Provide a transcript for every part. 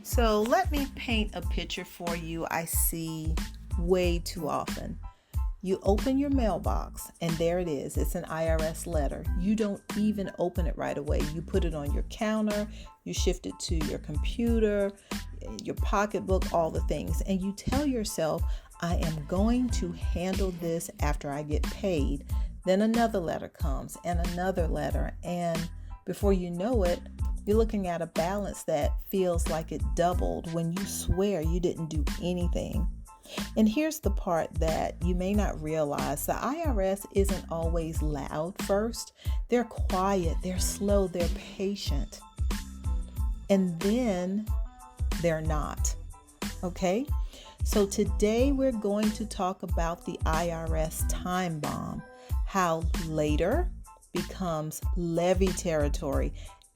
So let me paint a picture for you I see way too often. You open your mailbox and there it is. It's an IRS letter. You don't even open it right away. You put it on your counter, you shift it to your computer, your pocketbook, all the things. And you tell yourself, I am going to handle this after I get paid. Then another letter comes and another letter. And before you know it, you're looking at a balance that feels like it doubled when you swear you didn't do anything. And here's the part that you may not realize. The IRS isn't always loud first. They're quiet, they're slow, they're patient. And then they're not. Okay? So today we're going to talk about the IRS Time Bomb, how later becomes levy territory,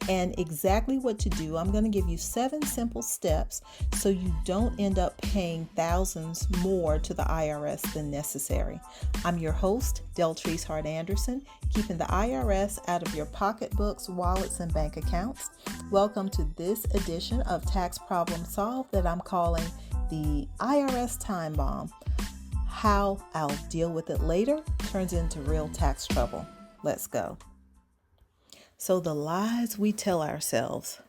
and exactly what to do. I'm going to give you 7 simple steps so you don't end up paying thousands more to the IRS than necessary. I'm your host, Deltrease Hart Anderson, keeping the IRS out of your pocketbooks, wallets, and bank accounts. Welcome to this edition of Tax Problem Solved that I'm calling the IRS Time Bomb. How I'll deal with it later turns into real tax trouble. Let's go. So the lies we tell ourselves.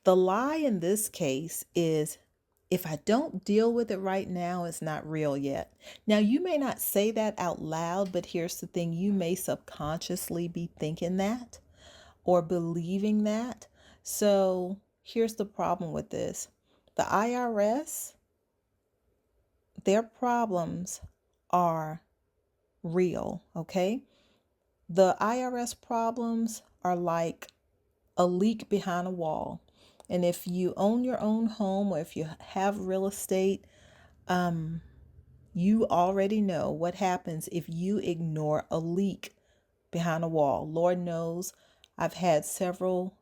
The lie in this case is, if I don't deal with it right now, it's not real yet. Now, you may not say that out loud, but here's the thing. You may subconsciously be thinking that or believing that. So here's the problem with this. The IRS, their problems are real, okay? The IRS problems are like a leak behind a wall. And if you own your own home or if you have real estate, you already know what happens if you ignore a leak behind a wall. Lord knows I've had several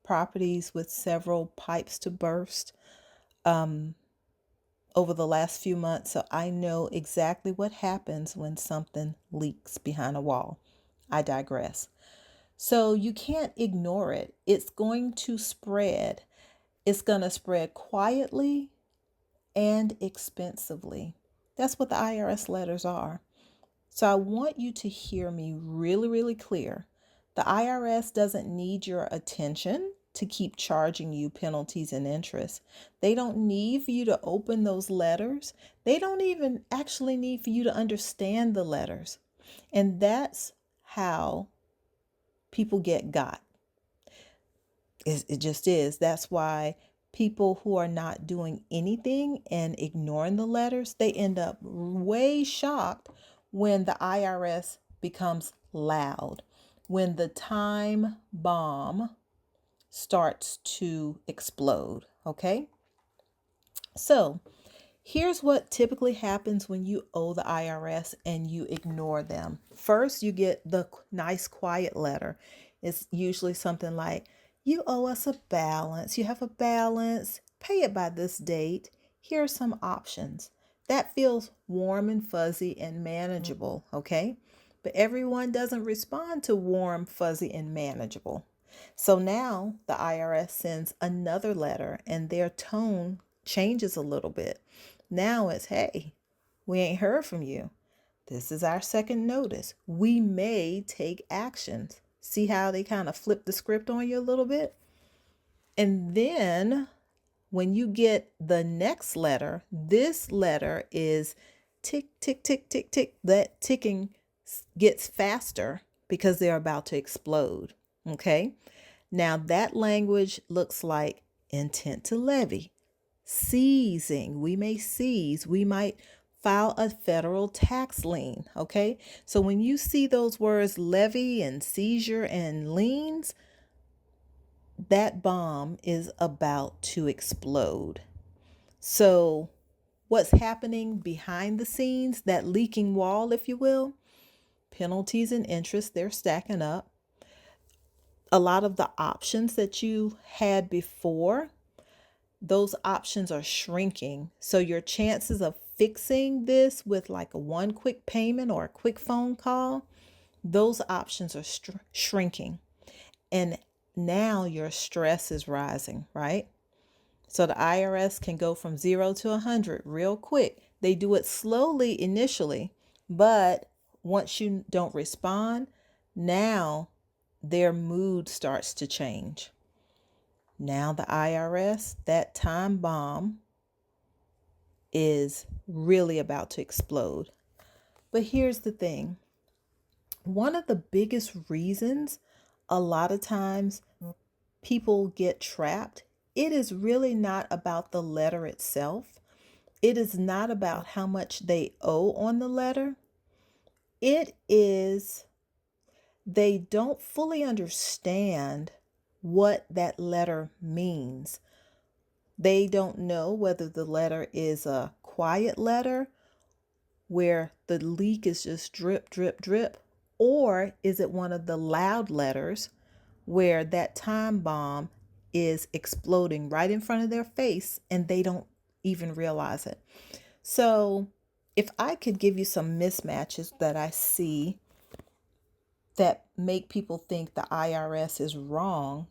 properties with several pipes to burst over the last few months. So I know exactly what happens when something leaks behind a wall. I digress. So you can't ignore it. It's going to spread. It's going to spread quietly and expensively. That's what the IRS letters are. So I want you to hear me really, really clear. The IRS doesn't need your attention to keep charging you penalties and interest. They don't need for you to open those letters. They don't even actually need for you to understand the letters. And that's how people get got. It just is. That's why people who are not doing anything and ignoring the letters, they end up way shocked when the IRS becomes loud, when the time bomb starts to explode. Okay? So here's what typically happens when you owe the IRS and you ignore them. First, you get the nice quiet letter. It's usually something like, you owe us a balance. You have a balance. Pay it by this date. Here are some options. That feels warm and fuzzy and manageable, okay? But everyone doesn't respond to warm, fuzzy, and manageable. So now the IRS sends another letter and their tone changes a little bit. Now it's, hey, we ain't heard from you. This is our second notice. We may take actions. See how they kind of flip the script on you a little bit? And then when you get the next letter, this letter is tick, tick, tick, tick, tick. That ticking gets faster because they're about to explode. Okay? Now that language looks like intent to levy, seizing. We may seize. We might file a federal tax lien. Okay. So when you see those words levy and seizure and liens, that bomb is about to explode. So what's happening behind the scenes, that leaking wall, if you will, penalties and interest, they're stacking up. A lot of the options that you had before, those options are shrinking. So your chances of fixing this with like a one quick payment or a quick phone call, those options are shrinking. And now your stress is rising, right? So the IRS can go from 0 to 100 real quick. They do it slowly initially, but once you don't respond, now their mood starts to change. Now the IRS, that time bomb is really about to explode. But here's the thing. One of the biggest reasons a lot of times people get trapped, it is really not about the letter itself. It is not about how much they owe on the letter. It is they don't fully understand what that letter means. They don't know whether the letter is a quiet letter where the leak is just drip, drip, drip, or is it one of the loud letters where that time bomb is exploding right in front of their face and they don't even realize it. So, if I could give you some mismatches that I see that make people think the IRS is wrong,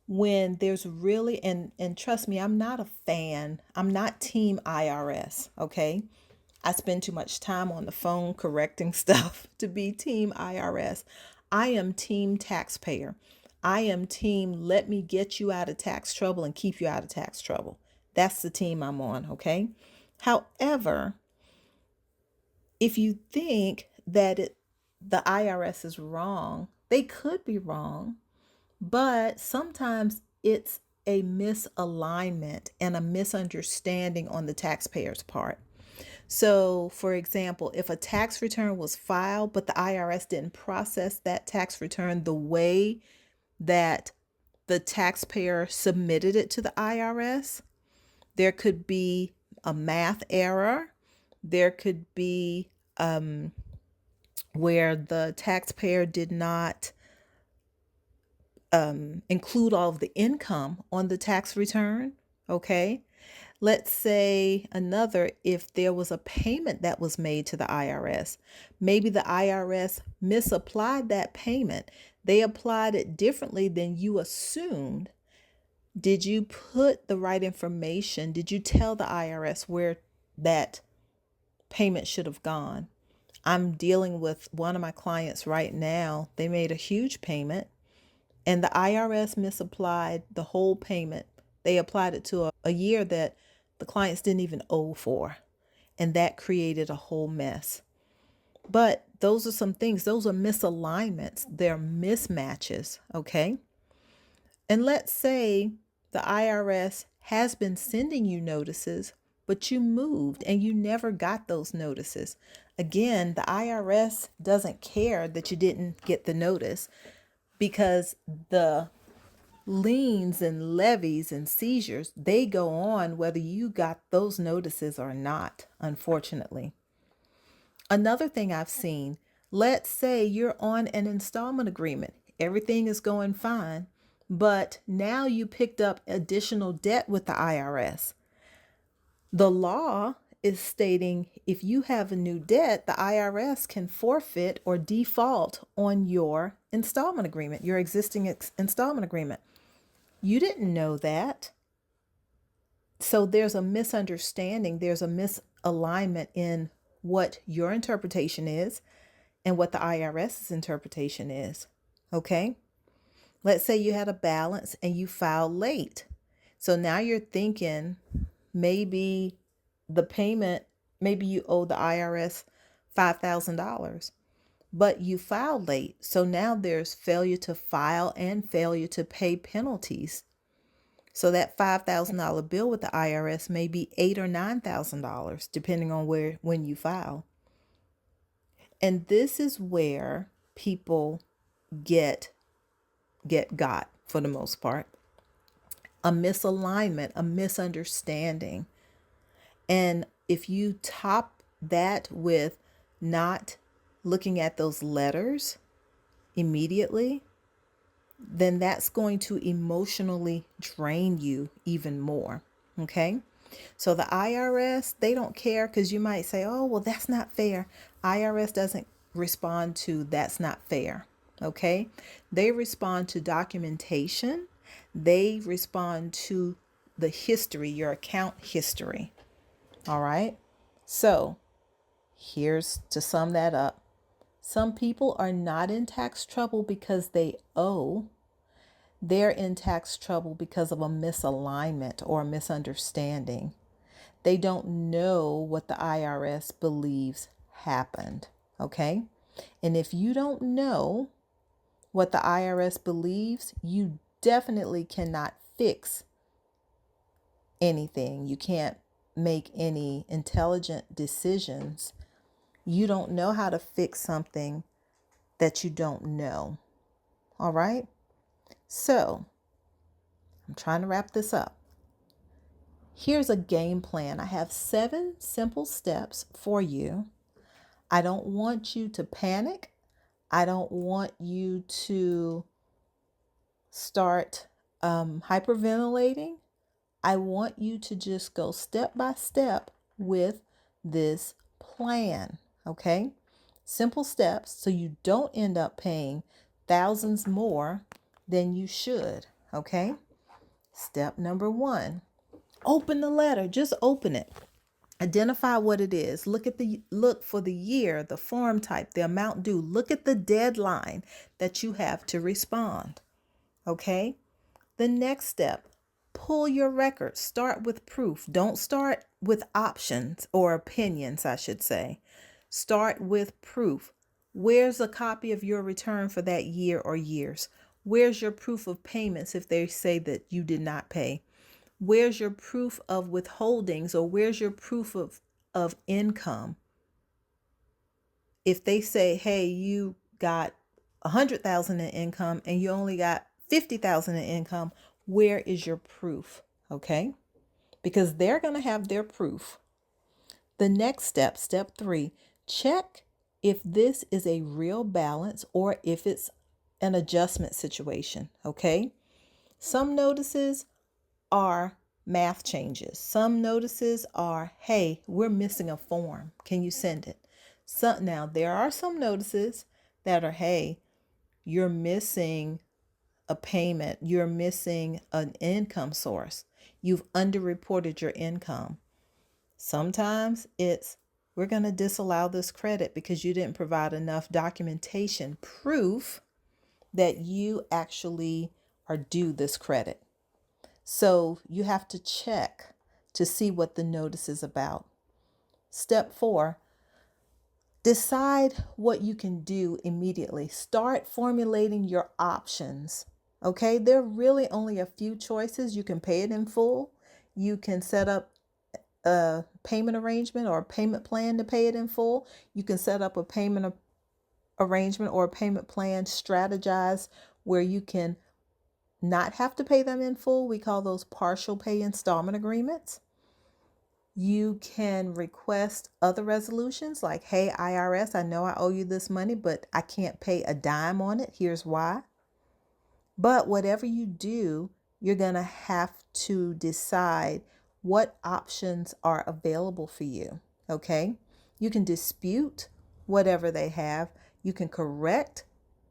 when there's really, and trust me, I'm not a fan. I'm not team IRS, okay? I spend too much time on the phone correcting stuff to be team IRS. I am team taxpayer. I am team let me get you out of tax trouble and keep you out of tax trouble. That's the team I'm on, okay? However, if you think that the IRS is wrong, they could be wrong, but sometimes it's a misalignment and a misunderstanding on the taxpayer's part. So, for example, if a tax return was filed, but the IRS didn't process that tax return the way that the taxpayer submitted it to the IRS, there could be a math error. There could be where the taxpayer did not include all of the income on the tax return. Okay. Let's say if there was a payment that was made to the IRS, maybe the IRS misapplied that payment. They applied it differently than you assumed. Did you put the right information? Did you tell the IRS where that payment should have gone? I'm dealing with one of my clients right now. They made a huge payment and the IRS misapplied the whole payment. They applied it to a year that the clients didn't even owe for. And that created a whole mess. But those are some things, those are misalignments, they're mismatches, okay? And let's say the IRS has been sending you notices, but you moved and you never got those notices. Again, the IRS doesn't care that you didn't get the notice because the liens and levies and seizures, they go on whether you got those notices or not, unfortunately. Another thing I've seen, let's say you're on an installment agreement. Everything is going fine, but now you picked up additional debt with the IRS. The law is stating if you have a new debt, the IRS can forfeit or default on your installment agreement, your existing installment agreement. You didn't know that. So there's a misunderstanding, there's a misalignment in what your interpretation is and what the IRS's interpretation is. Okay? Let's say you had a balance and you filed late. So now you're thinking maybe the payment, maybe you owe the IRS $5,000, but you filed late. So now there's failure to file and failure to pay penalties. So that $5,000 bill with the IRS may be $8,000 or $9,000, depending on when you file. And this is where people get got for the most part. A misalignment, a misunderstanding. And if you top that with not looking at those letters immediately, then that's going to emotionally drain you even more. Okay. So the IRS, they don't care because you might say, oh, well, that's not fair. IRS doesn't respond to that's not fair. Okay. They respond to documentation. They respond to the history, your account history. All right. So here's to sum that up. Some people are not in tax trouble because they owe. They're in tax trouble because of a misalignment or a misunderstanding. They don't know what the IRS believes happened. Okay. And if you don't know what the IRS believes, you definitely cannot fix anything. You can't make any intelligent decisions. You don't know how to fix something that you don't know. All right. So I'm trying to wrap this up. Here's a game plan. I have 7 simple steps for you. I don't want you to panic. I don't want you to start hyperventilating. I want you to just go step by step with this plan. Okay? Simple steps so you don't end up paying thousands more than you should. Okay? Step number 1, open the letter. Just open it. Identify what it is. Look for the year, the form type, the amount due. Look at the deadline that you have to respond. Okay? The next step, pull your record. Start with proof. Don't start with options or opinions, I should say. Start with proof. Where's a copy of your return for that year or years? Where's your proof of payments if they say that you did not pay? Where's your proof of withholdings, or where's your proof of income? If they say, hey, you got 100,000 in income and you only got 50,000 in income, where is your proof? Okay? Because they're going to have their proof. The next step, step 3, check if this is a real balance or if it's an adjustment situation. Okay? Some notices are math changes. Some notices are, hey, we're missing a form. Can you send it? Now, there are some notices that are, hey, you're missing a payment. You're missing an income source. You've underreported your income. Sometimes it's, we're going to disallow this credit because you didn't provide enough documentation, proof that you actually are due this credit. So you have to check to see what the notice is about. Step 4, decide what you can do immediately. Start formulating your options. Okay, there are really only a few choices. You can pay it in full. You can set up a payment arrangement or a payment plan to pay it in full. You can set up a payment arrangement or a payment plan, strategize where you can not have to pay them in full. We call those partial pay installment agreements. You can request other resolutions like, hey, IRS, I know I owe you this money, but I can't pay a dime on it. Here's why. But whatever you do, you're going to have to decide what options are available for you. Okay? You can dispute whatever they have. You can correct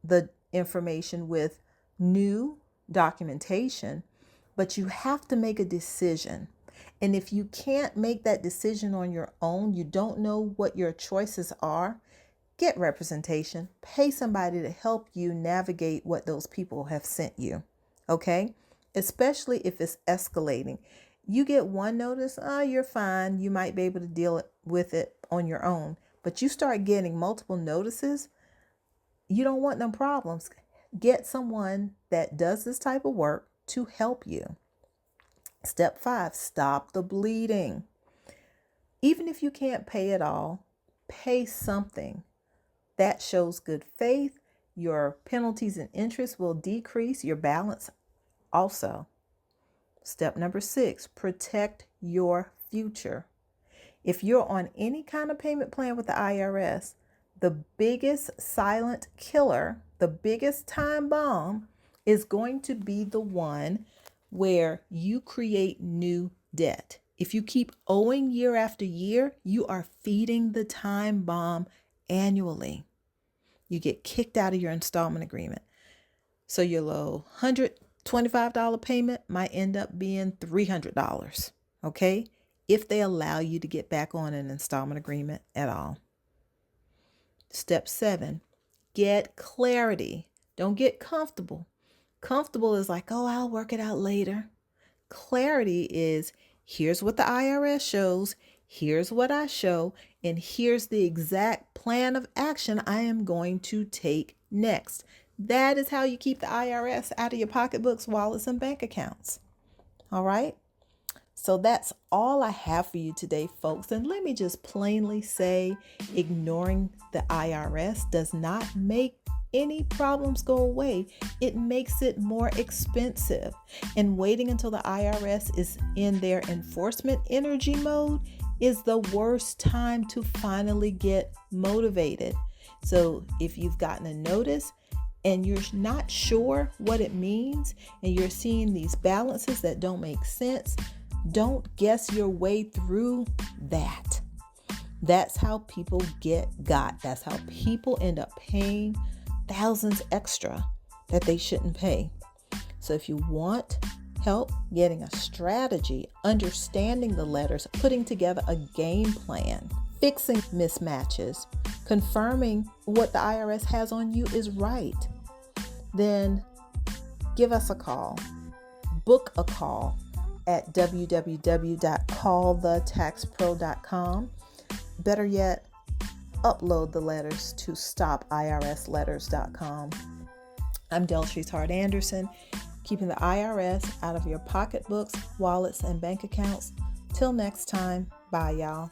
the information with new documentation, but you have to make a decision. And if you can't make that decision on your own, you don't know what your choices are, get representation. Pay somebody to help you navigate what those people have sent you. Okay? Especially if it's escalating. You get one notice, you're fine. You might be able to deal with it on your own. But you start getting multiple notices, you don't want no problems. Get someone that does this type of work to help you. Step 5, stop the bleeding. Even if you can't pay it all, pay something. That shows good faith. Your penalties and interest will decrease, your balance also. Step number 6, protect your future. If you're on any kind of payment plan with the IRS, the biggest silent killer, the biggest time bomb is going to be the one where you create new debt. If you keep owing year after year, you are feeding the time bomb annually. You get kicked out of your installment agreement. So you'll owe $120 $25 payment might end up being $300, okay? If they allow you to get back on an installment agreement at all. Step 7, get clarity. Don't get comfortable. Comfortable is like, oh, I'll work it out later. Clarity is, here's what the IRS shows, here's what I show, and here's the exact plan of action I am going to take next. That is how you keep the IRS out of your pocketbooks, wallets, and bank accounts. All right? So that's all I have for you today, folks. And let me just plainly say, ignoring the IRS does not make any problems go away. It makes it more expensive. And waiting until the IRS is in their enforcement energy mode is the worst time to finally get motivated. So if you've gotten a notice and you're not sure what it means, and you're seeing these balances that don't make sense, don't guess your way through that. That's how people get got. That's how people end up paying thousands extra that they shouldn't pay. So if you want help getting a strategy, understanding the letters, putting together a game plan, fixing mismatches, confirming what the IRS has on you is right, then give us a call. Book a call at www.callthetaxpro.com. Better yet, upload the letters to stopirsletters.com. I'm Deltrease Hart Anderson, keeping the IRS out of your pocketbooks, wallets, and bank accounts. Till next time, bye y'all.